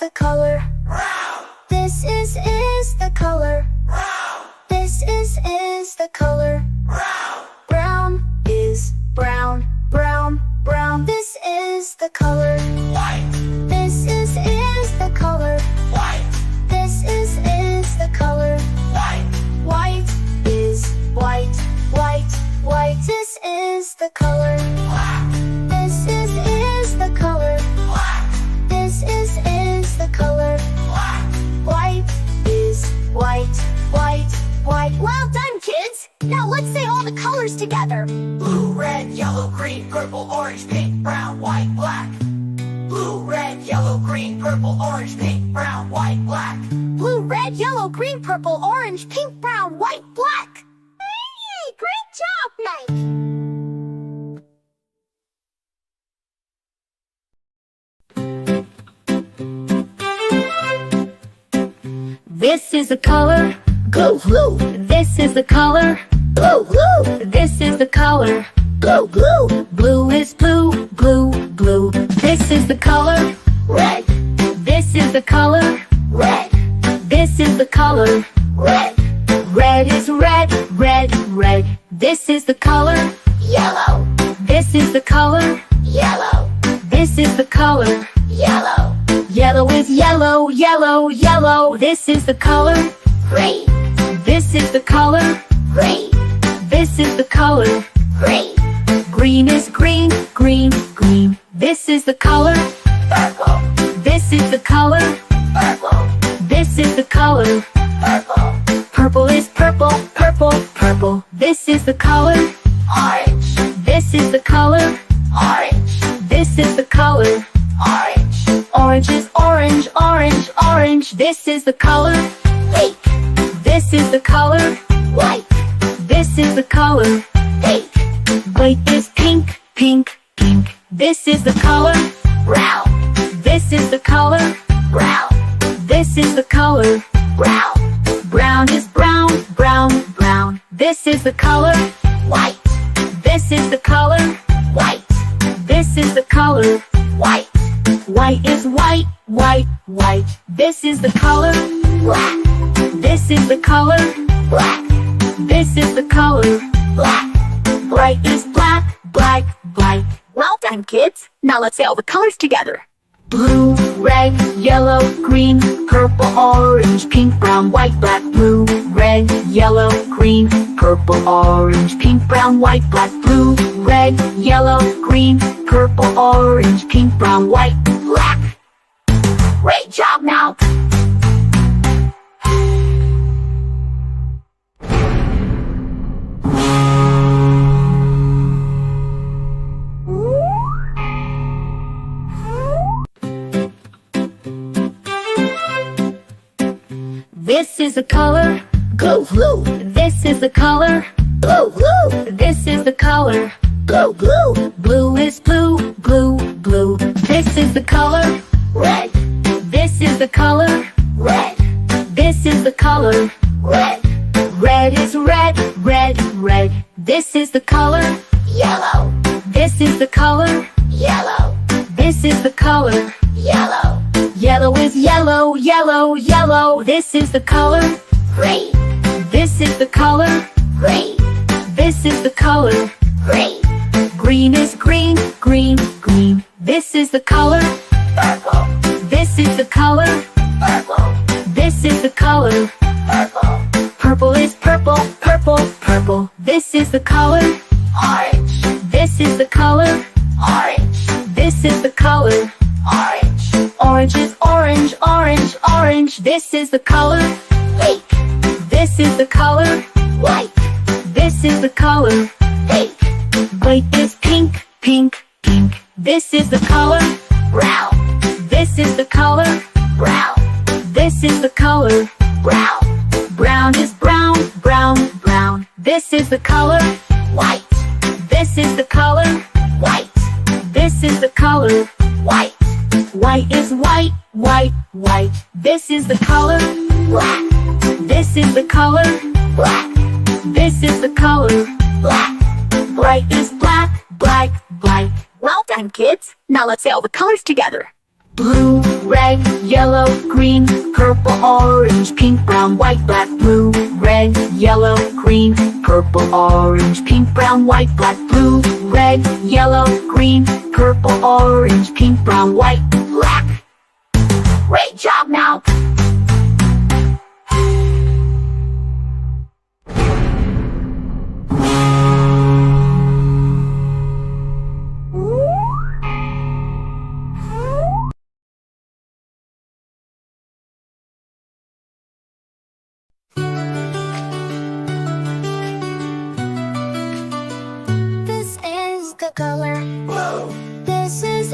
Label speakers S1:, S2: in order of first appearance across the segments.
S1: the color. This is the color. This is the color. Brown is brown, brown, brown. This is the color.
S2: White,
S1: This is the color.
S2: white,
S1: This is the color.
S2: white,
S1: White is white, white, white. This is the color.
S2: black,
S1: This is the color.
S2: black,
S1: This is the color.
S2: black.
S1: White is white, white, white. Well done, kids! Now let's say all the colors together.
S2: Blue, red, yellow, green, purple, orange, pink, brown, white, black. Blue, red, yellow, green, purple, orange, pink, brown, white, black.
S1: Blue, red, yellow, green, purple, orange, pink, brown, white, black. Hey, great job, Mike! This is the color.
S2: Blue, blue,
S1: This is the color.
S2: blue, blue,
S1: This is the color.
S2: blue, blue.
S1: Blue is blue, blue, blue. This is the color.
S2: Red,
S1: This is the color.
S2: red,
S1: This is the color.
S2: red.
S1: Red is red, red, red. This is the color.
S2: Yellow,
S1: This is the color.
S2: yellow,
S1: This is the color.
S2: yellow.
S1: Yellow is yellow, yellow, yellow. This is the color.
S2: Green,
S1: This is the color.
S2: green,
S1: This is the color.
S2: green.
S1: Green is green, green, green. This is the color.
S2: Purple,
S1: This is the color.
S2: purple,
S1: This is the color.
S2: purple.
S1: Purple is purple, purple, purple. This is the color.
S2: Orange,
S1: This is the color.
S2: orange,
S1: This is the color.
S2: orange.
S1: Orange is orange, orange, orange. This is the color.
S2: Pink,
S1: This is the color.
S2: white,
S1: This is the color.
S2: pink.
S1: White is pink, pink, pink. This is the color.
S2: Brown,
S1: This is the color.
S2: brown,
S1: This is the color.
S2: brown.
S1: Brown is brown, brown, brown. This is the color.
S2: White,
S1: This is the color.
S2: white,
S1: This is the color.
S2: white.
S1: White is white, white, white. This is the color.
S2: Black,
S1: This is the color.
S2: black,
S1: This is the color.
S2: black.
S1: Bright is black, black, black. Well done, kids. Now let's say all the colors together. Blue, red, yellow, green, purple, orange, pink, brown, white, black. Blue, red, yellow, green, purple, orange, pink, brown, white, black. Blue, red, yellow, green, purple, orange, pink, brown, white, black.
S2: Great job now.
S1: This is the color.
S2: Blue, blue,
S1: This is the color.
S2: blue, blue,
S1: This is the color.
S2: blue, blue.
S1: Blue is blue, blue, blue. This is the color.
S2: Red,
S1: This is the color.
S2: red,
S1: This is the color.
S2: red.
S1: Red is red, red, red. This is the color.
S2: Yellow,
S1: This is the color.
S2: yellow,
S1: This is the color.
S2: yellow.
S1: Yellow is yellow, yellow, yellow. This is the color.
S2: Green,
S1: This is the color.
S2: green,
S1: This is the color.
S2: green.
S1: Green is green, green, green. This is the color.
S2: Purple,
S1: This is the color.
S2: purple,
S1: This is the color.
S2: purple.
S1: Purple is purple, purple, purple. This is the color.
S2: Orange,
S1: This is the color.
S2: orange,
S1: This is the color.
S2: orange.
S1: Orange is orange, orange, orange. This is the color.
S2: Pink,
S1: This is the color.
S2: white,
S1: This is the color.
S2: pink.
S1: White is pink, pink, pink. This is the color.
S2: Brown,
S1: This is the color.
S2: brown,
S1: This is the color.
S2: brown.
S1: Brown is brown, brown, brown. This is the color.
S2: White,
S1: This is the color.
S2: white,
S1: This is the color.
S2: white.
S1: White is white, white, white. This is the color.
S2: Black,
S1: This is the color.
S2: black,
S1: This is the color.
S2: black.
S1: Bright is black, black, black. Well done, kids. Now let's say all the colors together. Blue, red, yellow, green, purple, orange, pink, brown, white, black. Blue, red, yellow, green, purple, orange, pink, brown, white, black. Blue, red, yellow, green, purple, orange, pink, brown, white, black. Great job now!
S3: This is the color.
S2: Blue,
S3: This is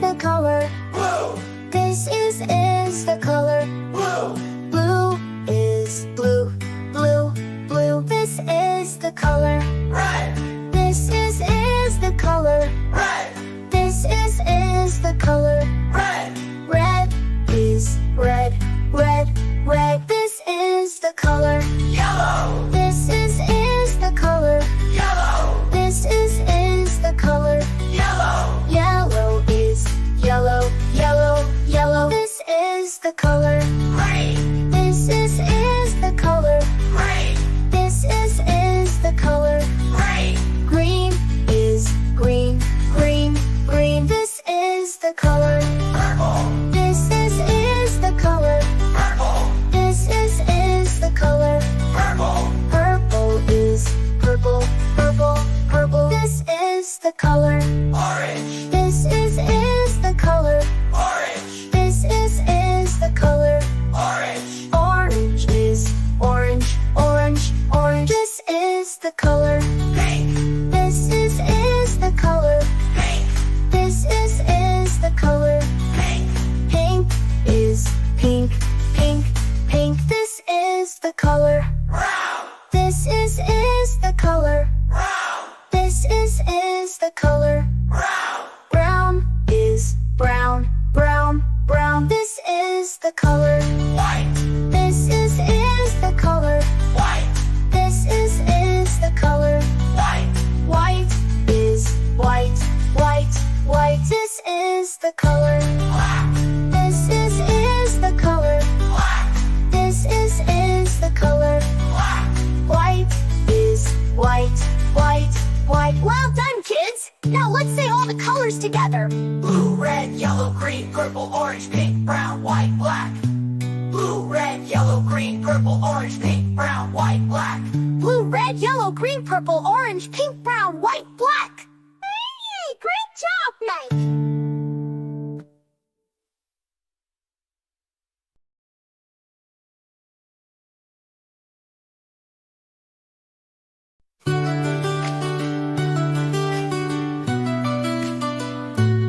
S3: the color.
S2: blue,
S3: This is the color.
S2: blue,
S3: Blue is blue, blue, blue. This is the color.
S2: red,
S3: This is the color.
S2: red,
S3: This is the color.
S2: red,
S3: Red is red, red, red. This is the color.
S2: yellow,
S3: This is the color.
S2: yellow,
S3: This is the color.
S2: yellow,
S3: Yellow is yellow, yellow, yellow. This is the color.
S2: green,
S3: This is the color.
S2: green,
S3: This is the color.
S2: green,
S3: Green is green, green, green. This is the color.
S2: purple,
S3: This is the color.
S2: purple,
S3: This is the color.
S2: purple,
S3: Purple is purple, purple, purple. This is the color.
S2: orange,
S3: This is the color.
S2: orange,
S3: This is the color.
S2: orange,
S3: Orange is orange, orange, orange. This is the color.
S2: pink,
S3: This is the color.
S2: pink,
S3: This is the color.
S2: pink,
S3: Pink is pink, pink, pink. This is the color.
S2: brown,
S3: This is the color.
S2: brown,
S3: This is the color.
S2: brown,
S3: Brown is brown, brown, brown. This is the color.
S2: white,
S3: This is the color.
S2: white,
S3: This is the color.
S2: white,
S3: White is white, white, white. This is the color.
S2: black,
S3: This is the color.
S2: black,
S3: This is the color.
S2: black,
S3: White is white, white, white. Well done, kids! Now let's say all the colors together.
S2: blue, red, yellow, green, purple, orange, pink, brown, white, black. Blue, red, yellow, green, purple, orange, pink, brown, white, black.
S3: Blue, red, yellow, green, purple, orange, pink, brown, white, black. Hey, great job, Mike!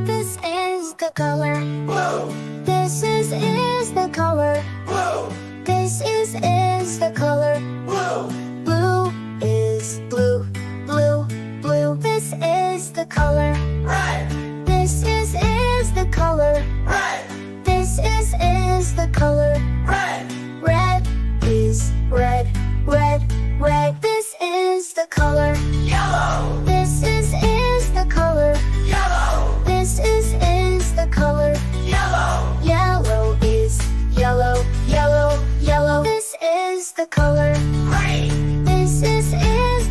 S3: This is the color.
S2: Blue,
S3: This is the color.
S2: blue,
S3: This is the color.
S2: blue,
S3: Blue is blue, blue, blue. This is the color.
S2: red,
S3: This is the color.
S2: red,
S3: This is the color.
S2: red,
S3: Red is red, red, red. This is the color.
S2: yellow,
S3: This is the color.
S2: yellow,
S3: This is the color.
S2: yellow,
S3: Yellow is yellow, yellow, yellow. This is the color.
S2: green,
S3: This is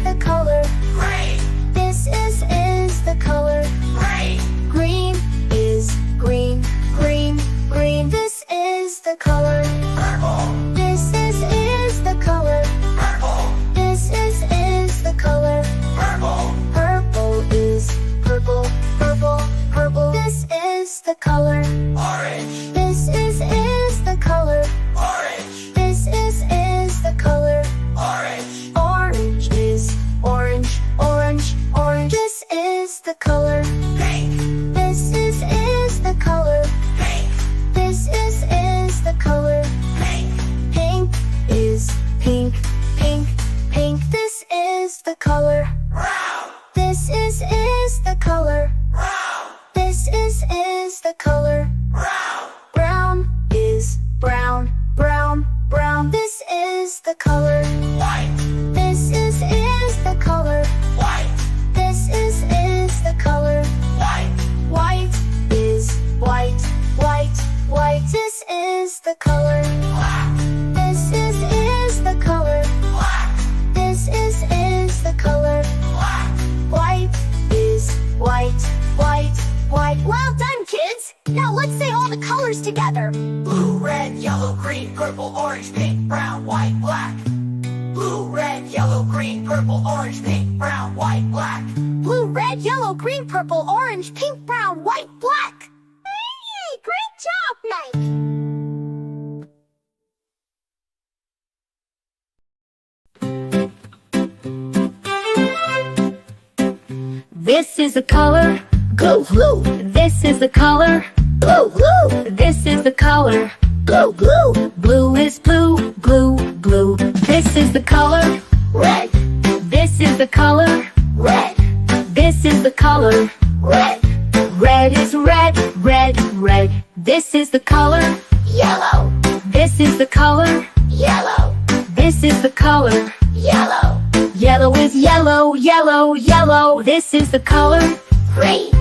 S3: the color.
S2: green,
S3: This is the color.
S2: green,
S3: Green is green, green, green. This is the color.
S2: purple,
S3: This is the color.
S2: purple,
S3: This is the color.
S2: purple,
S3: Purple is purple, purple, purple. This is the color.
S2: orange,
S3: This is the color.
S2: orange,
S3: This is the color.
S2: orange,
S3: Orange is orange, orange, orange. This is the color.
S2: pink,
S3: This is the color.
S2: pink,
S3: This is the color.
S2: pink,
S3: Pink is pink, pink, pink. This is the color.
S2: brown,
S3: This is the color.
S2: brown,
S3: This is the color.
S2: brown,
S3: Brown is brown, brown, brown. This is the color.
S2: white,
S3: This is the color.
S2: white,
S3: This is the color. the color.
S2: black,
S3: This is the color.
S2: black,
S3: This is the color.
S2: black,
S3: White is white, white, white. Well done, kids! Now let's say all the colors together.
S2: blue, red, yellow, green, purple, orange, pink, brown, white, black. Blue, red, yellow, green, purple, orange, pink, brown, white, black.
S3: Blue, red, yellow, green, purple, orange, pink, brown, white, black. Hey, great job, Mike!
S1: This is the color,
S3: Blue, blue,
S1: this is the color,
S3: blue, blue,
S1: this is the color.
S3: blue, blue,
S1: Blue is blue, blue, blue. This is the color,
S3: red,
S1: this is the color,
S3: red,
S1: this is the color.
S3: red,
S1: Red is red, red, red. This is the color,
S3: yellow,
S1: this is the color,
S3: yellow,
S1: this is the color.
S3: yellow,
S1: Yellow is yellow, yellow, yellow. This is the color,
S3: green,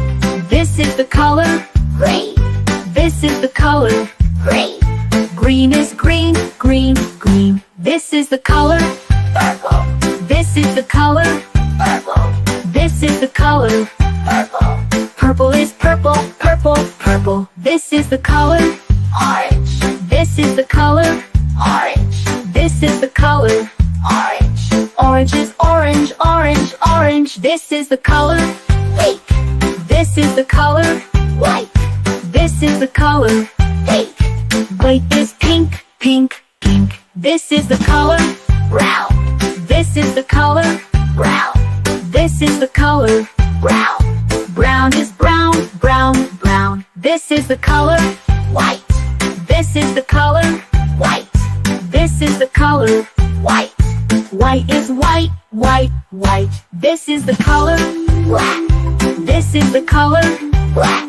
S1: this is the color,
S3: green,
S1: this is the color.
S3: green,
S1: Green is green, green, green. This is the color,
S3: purple,
S1: this is the color,
S3: purple,
S1: this is the color.
S3: purple,
S1: Purple is purple, purple, purple. This is the color,
S3: orange,
S1: this is the color,
S3: orange,
S1: this is the color.
S3: orange,
S1: Orange is orange, orange, orange. This is the color,
S3: pink,
S1: this is the color,
S3: white,
S1: this is the color.
S3: pink,
S1: White is pink, pink, pink. This is the color,
S3: brown,
S1: this is the color,
S3: brown,
S1: this is the color.
S3: brown,
S1: Brown is brown, brown, brown. This is the color,
S3: white,
S1: this is the color,
S3: white,
S1: this is the color.
S3: white,
S1: White is white, white, white. This is the color,
S3: black,
S1: this is the color,
S3: black,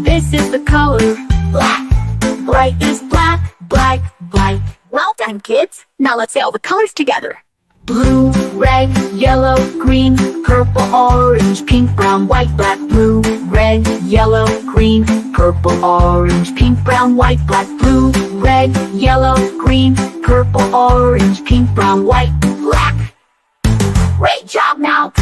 S1: this is the color.
S3: black.
S1: Bright is black, black, black.
S3: Well done, kids. Now let's say all the colors together.
S1: Blue, red, yellow, green, purple, orange, pink, brown, white, black. Blue, red, yellow, green, purple, orange, pink, brown, white, black. Blue, red, yellow, green, purple, orange, pink, brown, white,
S3: Black. Great job, now.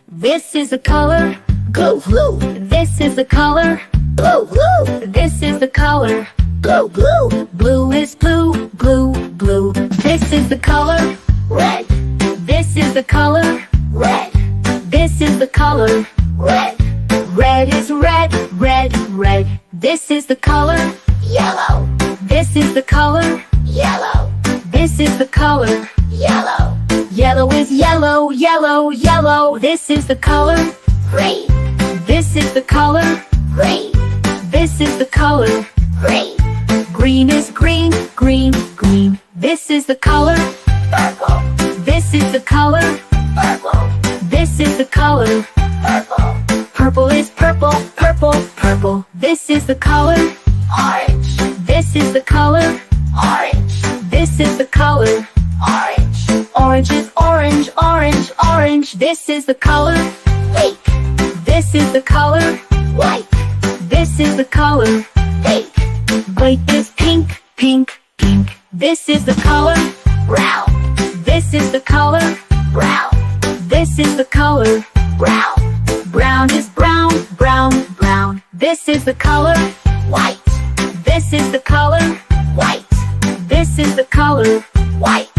S1: This is the color,
S3: Blue, blue,
S1: this is the color,
S3: blue, blue,
S1: this is the color.
S3: blue, blue,
S1: Blue is blue, blue, blue. This is the color,
S3: red,
S1: this is the color,
S3: red,
S1: this is the color.
S3: red,
S1: Red is red, red, red. This is the color,
S3: yellow,
S1: this is the color,
S3: yellow,
S1: this is the color.
S3: yellow,
S1: Yellow is yellow, yellow, yellow. This is the color,
S3: green,
S1: this is the color,
S3: green,
S1: this is the color.
S3: green,
S1: Green is green, green, green. This is the color,
S3: purple,
S1: this is the color,
S3: purple,
S1: this is the color.
S3: purple,
S1: Purple is purple, purple, purple. This is the color,
S3: orange,
S1: this is the color,
S3: orange,
S1: this is the color.
S3: orange,
S1: Orange is orange, orange, orange. This is the color,
S3: pink,
S1: this is the color,
S3: white,
S1: this is the color.
S3: pink,
S1: White is pink, pink, pink. This is the color,
S3: brown,
S1: this is the color,
S3: brown,
S1: this is the color.
S3: brown,
S1: Brown is brown, brown, brown. This is the color,
S3: white,
S1: this is the color,
S3: white,
S1: this is the color.
S3: white,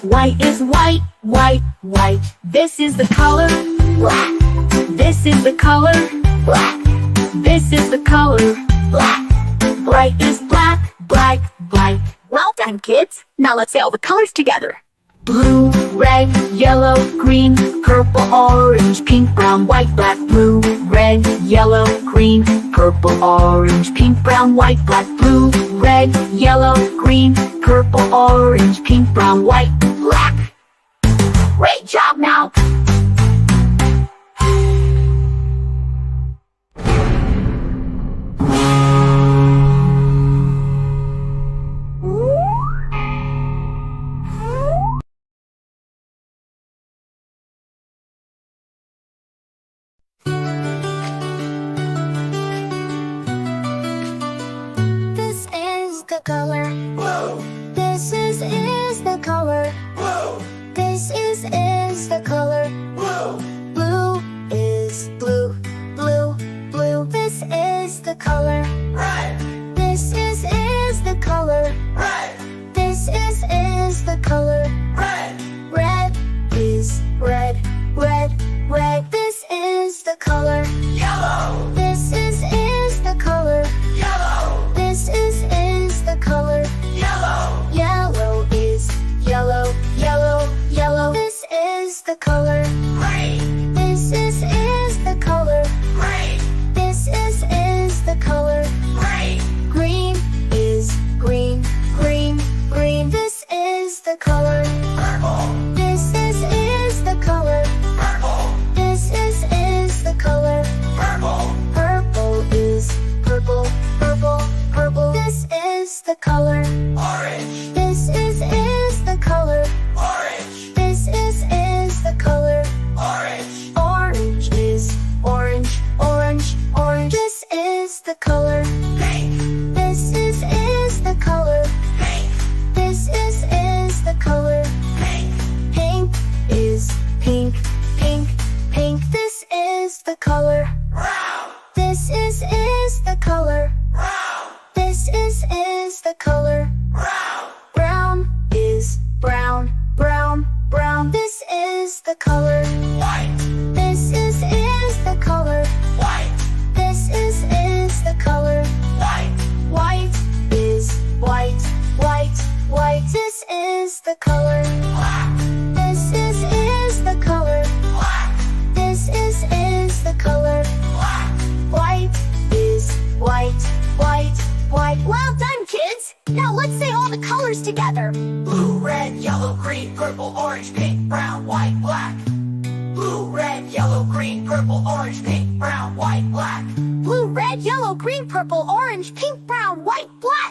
S1: White is white, white, white. This is the color,
S3: black,
S1: this is the color,
S3: black,
S1: this is the color.
S3: black.
S1: Bright is black, black, black.
S3: Well done, kids. Now let's say all the colors together.
S1: Blue, red, yellow, green, purple, orange, pink, brown, white, black. Blue, red, yellow, green, purple, orange, pink, brown, white, black. Blue, red, yellow, green, purple, orange, pink, brown, white,
S3: Black. Great job, now. the color.
S2: Blue,
S3: This is the color.
S2: blue,
S3: This is the color.
S2: blue,
S3: Blue is blue, blue, blue. This is the color.
S2: red,
S3: This is the color.
S2: red,
S3: This is the color.
S2: red,
S3: Red is red, red, red. This is the color.
S2: yellow,
S3: This is the color.
S2: yellow,
S3: This is the color.
S2: yellow,
S3: Yellow is yellow, yellow, yellow. This is the color.
S2: green,
S3: This is the color.
S2: green,
S3: This is the color.
S2: green,
S3: Green is green, green, green. This is the color.
S2: purple,
S3: This is the color.
S2: purple,
S3: This is the color.
S2: purple,
S3: Purple is purple, purple, purple. This is the color.
S2: orange,
S3: This is the color.
S2: orange,
S3: This is the color.
S2: orange,
S3: Orange is orange, orange, orange. This is the color.
S2: pink,
S3: This is the color.
S2: pink,
S3: This is the color.
S2: pink,
S3: Pink is pink, pink, pink. This is the color.
S2: brown,
S3: This is the color.
S2: brown,
S3: This is the color.
S2: brown,
S3: Brown is brown, brown, brown. This is the color.
S2: white,
S3: This is the color.
S2: white,
S3: This is the color.
S2: white,
S3: White is white, white, white. This is the color.
S2: black,
S3: This is the color.
S2: black,
S3: This is the color.
S2: black,
S3: White is white, white, white. Well done, kids. Now let's say all the colors together.
S2: blue, red, yellow, green, purple, orange, pink, brown, white, black. Blue, red, yellow, green, purple, orange, pink, brown, white, black.
S3: Blue, red, yellow, green, purple, orange, pink, brown, white, black.